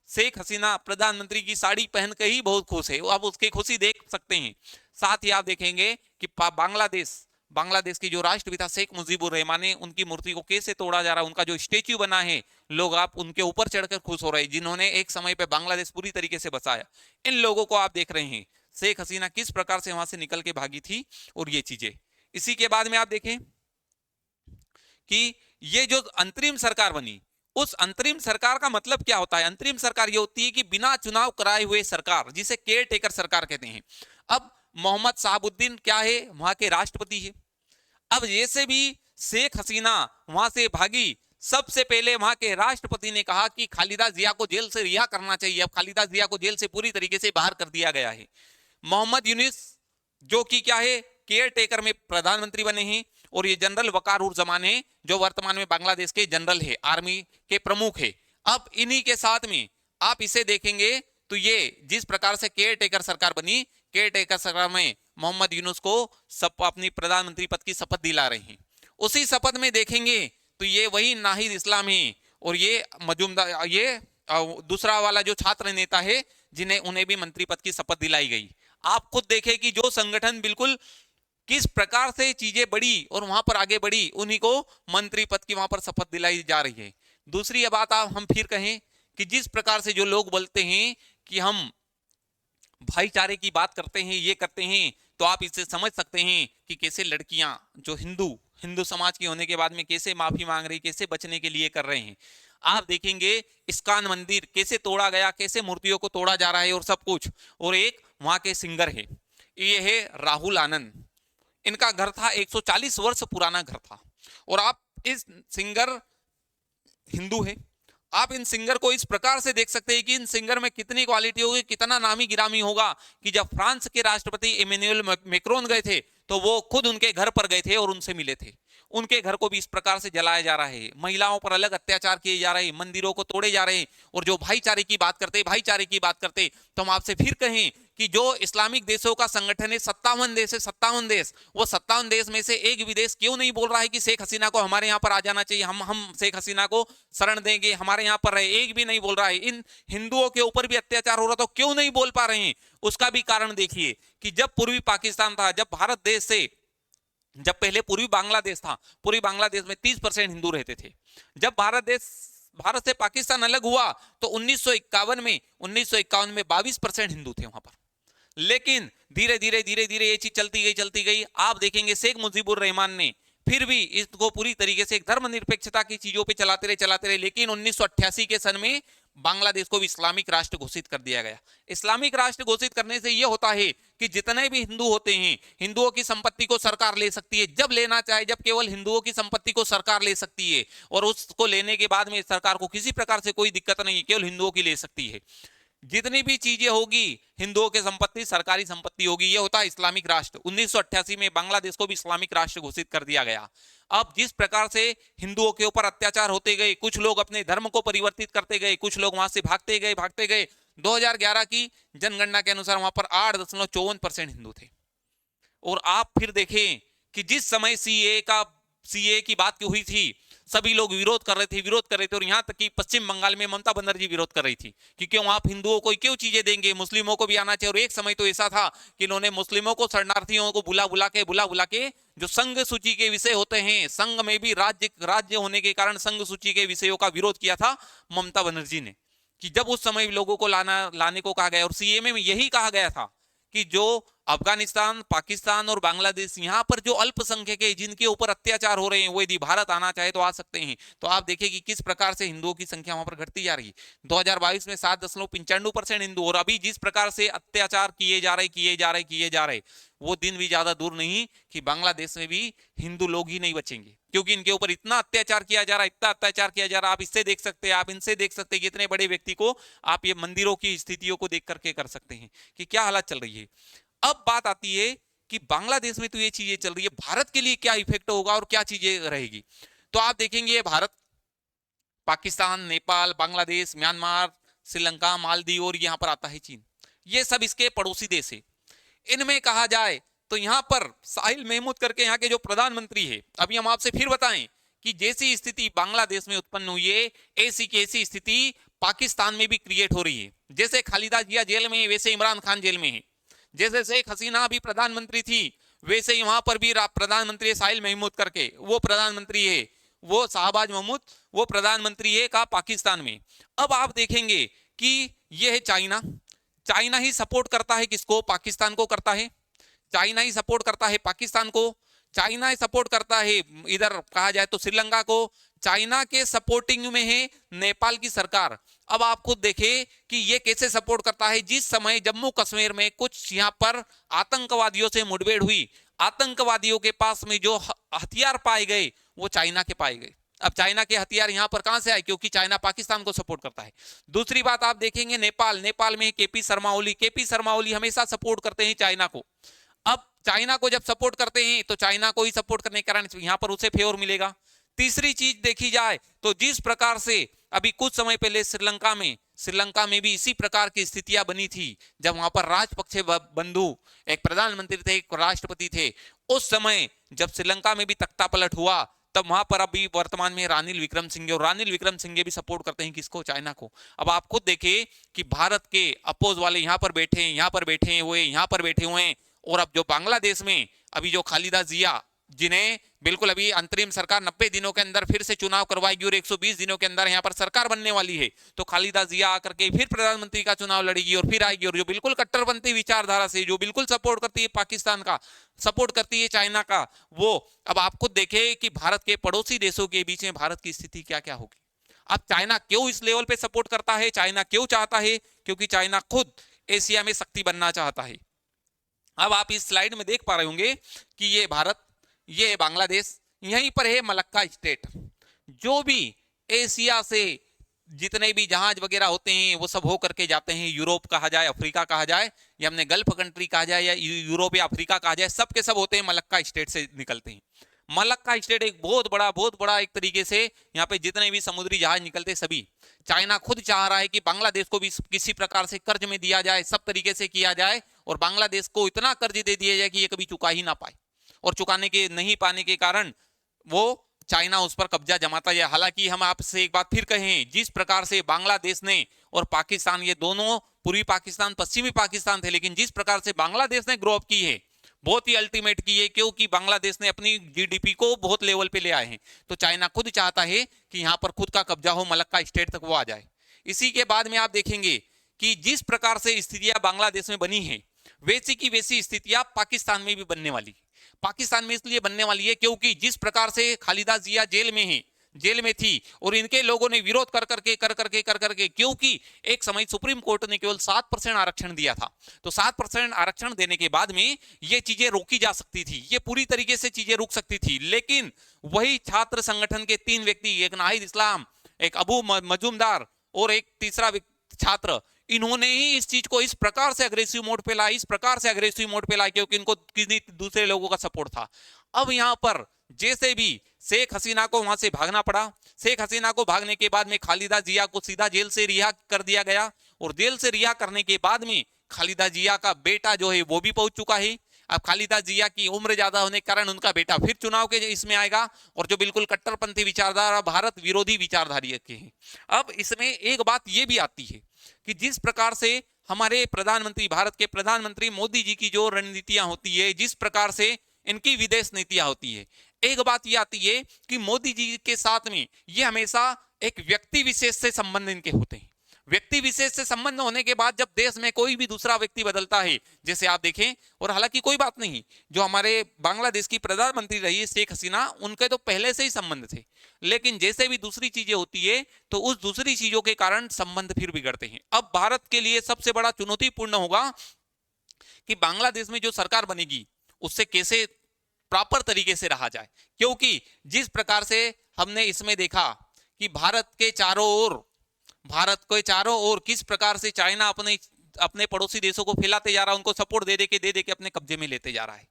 शेख हसीना प्रधानमंत्री की साड़ी पहन के ही बहुत खुश है, आप उसकी खुशी देख सकते हैं। साथ ही आप देखेंगे कि बांग्लादेश की जो राष्ट्रपिता शेख मुजीबुर रहमान है, उनकी मूर्ति को कैसे तोड़ा जा रहा है। उनका जो स्टेच्यू बना है, लोग आप उनके ऊपर चढ़कर खुश हो रहे हैं, जिन्होंने एक समय पे बांग्लादेश पूरी तरीके से बचाया। इन लोगों को आप देख रहे हैं, शेख हसीना किस प्रकार से वहां से निकल के भागी थी और ये चीजें। इसी के बाद में आप देखें कि ये जो अंतरिम सरकार बनी, उस अंतरिम सरकार का मतलब क्या होता है? अंतरिम सरकार ये होती है कि बिना चुनाव कराए हुए सरकार, जिसे केयर टेकर सरकार कहते हैं। अब मोहम्मद शहाबुद्दीन क्या है? वहां के राष्ट्रपति है। अब जैसे भी शेख हसीना वहां से भागी, सबसे पहले वहां के राष्ट्रपति ने कहा कि खालिदा जिया को जेल से रिहा करना चाहिए। अब खालिदा जिया को जेल से पूरी तरीके से बाहर कर दिया गया है। मोहम्मद यूनिस जो कि क्या है, केयर टेकर में प्रधानमंत्री बने हैं। और ये जनरल वकार उर जमान है, जो वर्तमान में बांग्लादेश के जनरल है, आर्मी के प्रमुख है। अब इन्हीं के साथ में आप इसे देखेंगे तो ये जिस प्रकार से केयर टेकर सरकार बनी, केयर टेकर सरकार में मोहम्मद यूनुस को अपनी प्रधानमंत्री पद की शपथ दिला रहे हैं। उसी शपथ में देखेंगे तो ये वही नाहिद इस्लाम है और ये मजूमदार, ये दूसरा वाला जो छात्र नेता है, उन्हें भी मंत्री पद की शपथ दिलाई गई। आप खुद देखें कि जो संगठन बिल्कुल किस प्रकार से चीजें बढ़ी और वहां पर आगे बढ़ी, उन्हीं को मंत्री पद की वहां पर शपथ दिलाई जा रही है। दूसरी बात हम फिर कहें कि जिस प्रकार से जो लोग बोलते हैं कि हम भाईचारे की बात करते हैं, ये करते हैं, तो आप इससे समझ सकते हैं कि कैसे लड़कियां जो हिंदू समाज की होने के बाद में कैसे माफी मांग रही, कैसे बचने के लिए कर रहे हैं। आप देखेंगे इस्कॉन मंदिर कैसे तोड़ा गया, कैसे मूर्तियों को तोड़ा जा रहा है और सब कुछ। और एक वहां के सिंगर है, ये है राहुल आनंद। इनका घर था 140 वर्ष पुराना घर था। और आप इस सिंगर हिंदू है, आप इन सिंगर को इस प्रकार से देख सकते हैं कि इन सिंगर में कितनी क्वालिटी होगी, कितना नामी गिरामी होगा कि जब फ्रांस के राष्ट्रपति इमैनुअल मैक्रोन गए थे तो वो खुद उनके घर पर गए थे और उनसे मिले थे। उनके घर को भी इस प्रकार से जलाया जा रहा है, महिलाओं पर अलग अत्याचार किए जा रहे हैं, मंदिरों को तोड़े जा रहे हैं। और जो भाईचारे की बात करते तो हम आपसे फिर कहें कि जो इस्लामिक देशों का संगठन है 57 देश है, 57 देश, वो 57 देश में से एक भी देश क्यों नहीं बोल रहा है कि शेख हसीना को हमारे यहाँ पर आ जाना चाहिए, हम शेख हसीना को शरण देंगे, हमारे यहाँ पर रहे? एक भी नहीं बोल रहा है। इन हिंदुओं के ऊपर भी अत्याचार हो रहा तो क्यों नहीं बोल पा रहे हैं? उसका भी कारण देखिए कि जब पूर्वी पाकिस्तान था, जब भारत देश से जब पहले पूर्वी बांग्लादेश था, पूर्वी बांग्लादेश में 30% हिंदू रहते थे। जब भारत से पाकिस्तान अलग हुआ तो 1951 में 22% हिंदू थे वहां पर। लेकिन धीरे धीरे धीरे धीरे ये चीज चलती गई। आप देखेंगे शेख मुजीबुर रहमान ने फिर भी इसको पूरी तरीके से एक धर्मनिरपेक्षता की चीजों पे चलाते रहे। लेकिन 1988 के सन में बांग्लादेश को भी इस्लामिक राष्ट्र घोषित कर दिया गया। इस्लामिक राष्ट्र घोषित करने से यह होता है कि जितने भी हिंदू होते हैं, हिंदुओं की संपत्ति को सरकार ले सकती है जब लेना चाहे, जब केवल हिंदुओं की संपत्ति को सरकार ले सकती है, और उसको लेने के बाद में सरकार को किसी प्रकार से कोई दिक्कत नहीं, केवल हिंदुओं की ले सकती है। जितनी भी चीजें होगी हिंदुओं की संपत्ति सरकारी संपत्ति होगी। यह होता है इस्लामिक राष्ट्र। 1988 में बांग्लादेश को भी इस्लामिक राष्ट्र घोषित कर दिया गया। अब जिस प्रकार से हिंदुओं के ऊपर अत्याचार होते गए, कुछ लोग अपने धर्म को परिवर्तित करते गए, कुछ लोग वहां से भागते गए। 2011 की जनगणना के अनुसार वहां पर 8.54% हिंदू थे। और आप फिर देखें कि जिस समय सीए की बात हुई थी, सभी लोग विरोध कर रहे थे और यहां तक कि पश्चिम बंगाल में ममता बनर्जी विरोध कर रही थी कि क्यों आप हिंदुओं को क्यों चीजें देंगे, मुस्लिमों को भी आना चाहिए। और एक समय तो ऐसा था कि इन्होंने मुस्लिमों को, शरणार्थियों को बुला बुला के जो संघ सूची के विषय होते हैं, संघ में भी राज्य होने के कारण संघ सूची के विषयों का विरोध किया था ममता बनर्जी ने, कि जब उस समय लोगों को लाने को कहा गया। और सीएमए में यही कहा गया था कि जो अफगानिस्तान, पाकिस्तान और बांग्लादेश, यहां पर जो अल्पसंख्यक है जिनके ऊपर अत्याचार हो रहे हैं, वो यदि भारत आना चाहे तो आ सकते हैं। तो आप देखिए कि किस प्रकार से हिंदुओं की संख्या वहां पर घटती जा रही है। 2022 में 7.95% हिंदू, और अभी जिस प्रकार से अत्याचार किए जा रहे, वो दिन भी ज्यादा दूर नहीं कि बांग्लादेश में भी हिंदू लोग ही नहीं बचेंगे, क्योंकि इनके ऊपर इतना अत्याचार किया जा रहा है, आप इससे देख सकते हैं, आप इनसे देख सकते हैं कि इतने बड़े व्यक्ति को आप ये मंदिरों की स्थितियों को देख करके कर सकते हैं कि क्या हालत चल रही है। अब बात आती है कि बांग्लादेश में तो ये चीजें चल रही है, भारत के लिए क्या इफेक्ट होगा और क्या चीजें रहेगी। तो आप देखेंगे भारत, पाकिस्तान, नेपाल, बांग्लादेश, म्यांमार, श्रीलंका, मालदीव और यहां पर आता है चीन, ये सब इसके पड़ोसी देश है। इनमें कहा जाए तो यहां पर साहिल महमूद करके यहाँ के जो प्रधानमंत्री है, अभी हम आपसे फिर बताएं कि जैसी स्थिति बांग्लादेश में उत्पन्न हुई है, ऐसी की ऐसी स्थिति पाकिस्तान में भी क्रिएट हो रही है। जैसे खालिदा जिया जेल में है, वैसे इमरान खान जेल में है। जैसे शेख हसीना भी प्रधानमंत्री थी, वैसे ही वहां पर भी प्रधानमंत्री साहिल महमूद करके वो प्रधानमंत्री है, वो शाहबाज महमूद वो प्रधानमंत्री है का पाकिस्तान में। अब आप देखेंगे कि यह है चाइना ही सपोर्ट करता है किसको? पाकिस्तान को करता है। चाइना ही सपोर्ट करता है पाकिस्तान को, चाइना ही सपोर्ट करता है इधर कहा जाए तो श्रीलंका को। चाइना के सपोर्टिंग में है नेपाल की सरकार। अब आप खुद देखें कि ये कैसे सपोर्ट करता है। जिस समय जम्मू कश्मीर में कुछ यहां पर आतंकवादियों से मुठभेड़ हुई, आतंकवादियों के पास में जो हथियार पाए गए वो चाइना के पाए गए। अब चाइना के हथियार यहां पर कहां से आए? क्योंकि चाइना पाकिस्तान को सपोर्ट करता है। दूसरी बात आप देखेंगे नेपाल में केपी शर्मा ओली हमेशा सपोर्ट करते हैं चाइना को। अब चाइना को जब सपोर्ट करते हैं तो चाइना को ही सपोर्ट करने के कारण यहां पर उसे फेवर मिलेगा। तीसरी चीज देखी जाए तो जिस प्रकार से अभी कुछ समय पहले श्रीलंका में भी इसी प्रकार की स्थितियां बनी थी, जब वहां पर राजपक्षे बंधु एक प्रधानमंत्री थे, एक राष्ट्रपति थे। उस समय जब श्रीलंका में भी तख्ता पलट हुआ, तब वहां पर अभी वर्तमान में रानिल विक्रमसिंघे भी सपोर्ट करते हैं किसको? चाइना को। अब आप खुद देखिए कि भारत के अपोज वाले यहां पर बैठे हैं, यहां पर बैठे हुए हैं। और अब जो बांग्लादेश में अभी जो खालिदा जिया, जिन्हें बिल्कुल अभी अंतरिम सरकार 90 दिनों के अंदर फिर से चुनाव करवाएगी और 120 दिनों के अंदर यहां पर सरकार बनने वाली है, तो खालिदा जिया आकर के फिर प्रधानमंत्री का चुनाव लड़ेगी और फिर आएगी। और जो बिल्कुल कट्टरपंथी विचारधारा से, जो बिल्कुल सपोर्ट करती है पाकिस्तान का, सपोर्ट करती है चाइना का, वो अब आप खुद देखें कि भारत के पड़ोसी देशों के बीच में भारत की स्थिति क्या क्या होगी। अब चाइना क्यों इस लेवल पे सपोर्ट करता है, चाइना क्यों चाहता है? क्योंकि चाइना खुद एशिया में शक्ति बनना चाहता है। अब आप इस स्लाइड में देख पा रहे होंगे कि ये भारत, ये बांग्लादेश, यहीं पर है मलक्का स्टेट। जो भी एशिया से जितने भी जहाज वगैरह होते हैं वो सब हो करके जाते हैं, यूरोप कहा जाए, अफ्रीका कहा जाए, या हमने गल्फ कंट्री कहा जाए, या यूरोप या अफ्रीका कहा जाए, सब के सब होते हैं मलक्का स्टेट से निकलते हैं। मलक्का स्टेट एक बहुत बड़ा एक तरीके से यहाँ पे जितने भी समुद्री जहाज निकलते सभी, चाइना खुद चाह रहा है कि बांग्लादेश को भी किसी प्रकार से कर्ज में दिया जाए, सब तरीके से किया जाए, और बांग्लादेश को इतना कर्ज दे दिया जाए कि ये कभी चुका ही ना पाए, और चुकाने के नहीं पाने के कारण वो चाइना उस पर कब्जा जमाता है। हालांकि हम आपसे एक बात फिर कहें, जिस प्रकार से बांग्लादेश ने और पाकिस्तान, ये दोनों पूर्वी पाकिस्तान पश्चिमी पाकिस्तान थे, लेकिन जिस प्रकार से बांग्लादेश ने ग्रो अप की है, बहुत ही अल्टीमेट की है, क्योंकि बांग्लादेश ने अपनी जीडीपी को बहुत लेवल पे ले आए हैं। तो चाइना खुद चाहता है कि यहाँ पर खुद का कब्जा हो, मलक्का स्टेट तक वो आ जाए। इसी के बाद में आप देखेंगे कि जिस प्रकार से स्थितियां बांग्लादेश में बनी हैं, वैसी की वैसी स्थितियां पाकिस्तान में भी बनने वाली। पाकिस्तान में इसलिए बनने वाली है क्योंकि जिस प्रकार से खालिदा जिया जेल में थी और इनके लोगों ने विरोध कर करके क्योंकि एक समय सुप्रीम कोर्ट ने केवल 7% आरक्षण दिया था। तो 7% आरक्षण देने के बाद में ये चीजें रोकी जा सकती थी, ये पूरी तरीके से चीजें रुक सकती थी। लेकिन वही छात्र संगठन के 3 व्यक्ति, एक नाहिद इस्लाम, एक अबू मजूमदार और एक तीसरा छात्र, इन्होंने ही इस चीज को इस प्रकार से अग्रेसिव मोड पे लाया, इस प्रकार से अग्रेसिव मोड पे लाया क्योंकि इनको किसी दूसरे लोगों का सपोर्ट था। अब यहां पर जैसे भी शेख हसीना को वहां से भागना पड़ा, शेख हसीना को भागने के बाद में खालिदा जिया को सीधा जेल से रिहा कर दिया गया और जेल से रिहा करने के बाद में खालिदा जिया का बेटा जो है वो भी पहुंच चुका है। अब खालिदा जिया की उम्र ज्यादा होने के कारण उनका बेटा फिर चुनाव के इसमें आएगा और जो बिल्कुल कट्टरपंथी विचारधारा, भारत विरोधी विचारधारी के हैं। अब इसमें एक बात यह भी आती है कि जिस प्रकार से हमारे प्रधानमंत्री, भारत के प्रधानमंत्री मोदी जी की जो रणनीतियां होती है, जिस प्रकार से इनकी विदेश नीतियां होती है, एक बात ये आती है कि मोदी जी के साथ में ये हमेशा एक व्यक्ति विशेष से संबंध इनके होते हैं। व्यक्ति विशेष से संबंध होने के बाद जब देश में कोई भी दूसरा व्यक्ति बदलता है, जैसे आप देखें, और हालांकि कोई बात नहीं, जो हमारे बांग्लादेश की प्रधानमंत्री रही है शेख हसीना, उनके तो पहले से ही संबंध थे, लेकिन जैसे भी दूसरी चीजें होती है तो उस दूसरी चीजों के कारण संबंध फिर बिगड़ते हैं। अब भारत के लिए सबसे बड़ा चुनौतीपूर्ण होगा कि बांग्लादेश में जो सरकार बनेगी उससे कैसे प्रॉपर तरीके से रहा जाए, क्योंकि जिस प्रकार से हमने इसमें देखा कि भारत के चारों ओर किस प्रकार से चाइना अपने पड़ोसी देशों को फैलाते जा रहा है, उनको सपोर्ट दे दे के अपने कब्जे में लेते जा रहा है।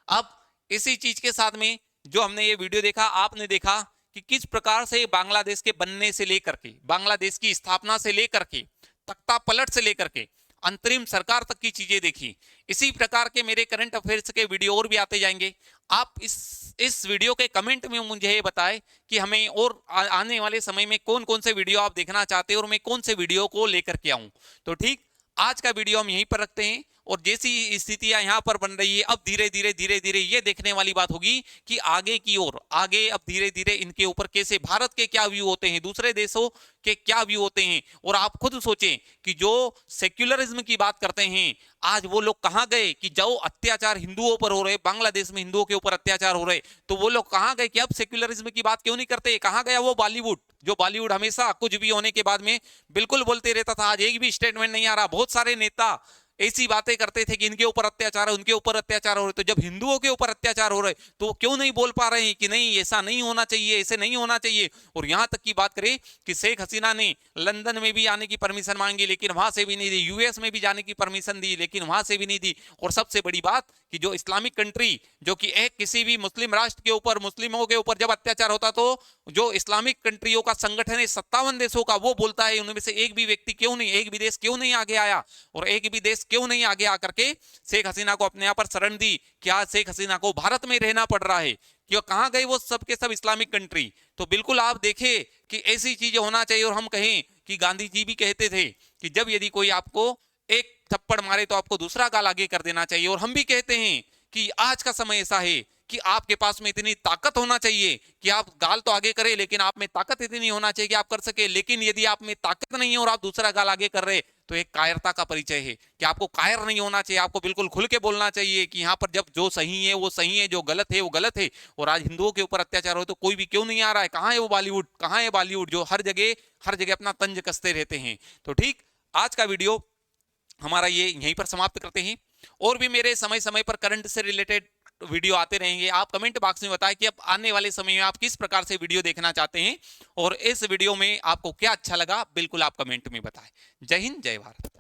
अब इसी चीज के साथ में जो हमने ये वीडियो देखा, आपने देखा कि किस प्रकार से बांग्लादेश के बनने से लेकर के, बांग्लादेश की स्थापना से लेकर के, तख्ता पलट से लेकर के अंतरिम सरकार तक की चीजें देखी। इसी प्रकार के मेरे करंट अफेयर्स के वीडियो और भी आते जाएंगे। आप इस वीडियो के कमेंट में मुझे ये बताएं कि हमें और आने वाले समय में कौन कौन से वीडियो आप देखना चाहते हैं और मैं कौन से वीडियो को लेकर के आऊं। तो ठीक, आज का वीडियो हम यहीं पर रखते हैं और जैसी स्थितियां यहां पर बन रही है, अब धीरे धीरे ये देखने वाली बात होगी कि आगे की ओर, आगे अब धीरे धीरे इनके ऊपर कैसे भारत के क्या व्यू होते हैं, दूसरे देशों के क्या व्यू होते हैं। और आप खुद सोचें कि जो सेक्युलरिज्म की बात करते हैं, आज वो लोग कहां गए कि जो अत्याचार हिंदुओं पर हो रहे, बांग्लादेश में हिंदुओं के ऊपर अत्याचार हो रहे, तो वो लोग कहां गए कि अब सेक्युलरिज्म की बात क्यों नहीं करते। कहां गया वो बॉलीवुड, जो बॉलीवुड हमेशा कुछ भी होने के बाद में बिल्कुल बोलते रहता था, आज एक भी स्टेटमेंट नहीं आ रहा। बहुत सारे नेता ऐसी बातें करते थे कि इनके ऊपर अत्याचार है, उनके ऊपर अत्याचार हो रहे, तो जब हिंदुओं के ऊपर अत्याचार हो रहे तो क्यों नहीं बोल पा रहे हैं कि नहीं ऐसा नहीं होना चाहिए, ऐसे नहीं होना चाहिए। और यहां तक की बात करें कि शेख हसीना ने लंदन में भी आने की परमिशन मांगी लेकिन वहां से भी नहीं दी, यूएस में भी जाने की परमिशन दी लेकिन वहां से भी नहीं दी। और सबसे बड़ी बात कि जो इस्लामिक कंट्री, जो कि एक किसी भी मुस्लिम राष्ट्र के ऊपर, मुस्लिमों के ऊपर जब अत्याचार होता तो जो इस्लामिक कंट्रियों का संगठन है 57 देशों का, वो बोलता है उनमें से एक भी व्यक्ति क्यों नहीं, एक भी देश क्यों नहीं आगे आया और एक भी देश क्यों नहीं आगे आकर के शेख हसीना को अपने यहाँ पर शरण दी। क्या शेख हसीना को भारत में रहना पड़ रहा है, क्यों, कहां गए वो सब के सब इस्लामिक कंट्री। तो बिल्कुल आप देखें कि ऐसी चीजें होना चाहिए। और हम कहें कि गांधी जी भी कहते थे कि जब यदि कोई आपको एक थप्पड़ मारे तो आपको दूसरा गाल आगे कर देना चाहिए। और हम भी कहते हैं कि आज का समय ऐसा है कि आपके पास में इतनी ताकत होना चाहिए कि आप गाल तो आगे करें लेकिन आप में ताकत इतनी होना चाहिए कि आप कर सके। लेकिन यदि आप में ताकत नहीं है और आप दूसरा गाल आगे कर रहे तो एक कायरता का परिचय है कि आपको कायर नहीं होना चाहिए, आपको बिल्कुल खुल के बोलना चाहिए कि यहाँ पर जब जो सही है वो सही है, जो गलत है वो गलत है। और आज हिंदुओं के ऊपर अत्याचार हो तो कोई भी क्यों नहीं आ रहा है, कहाँ है वो बॉलीवुड, कहाँ है बॉलीवुड जो हर जगह अपना तंज कसते रहते हैं। तो ठीक, आज का वीडियो हमारा ये यहीं पर समाप्त करते हैं। और भी मेरे समय समय पर करंट से रिलेटेड वीडियो आते रहेंगे। आप कमेंट बॉक्स में बताएं कि अब आने वाले समय में आप किस प्रकार से वीडियो देखना चाहते हैं और इस वीडियो में आपको क्या अच्छा लगा, बिल्कुल आप कमेंट में बताएं। जय हिंद, जय भारत।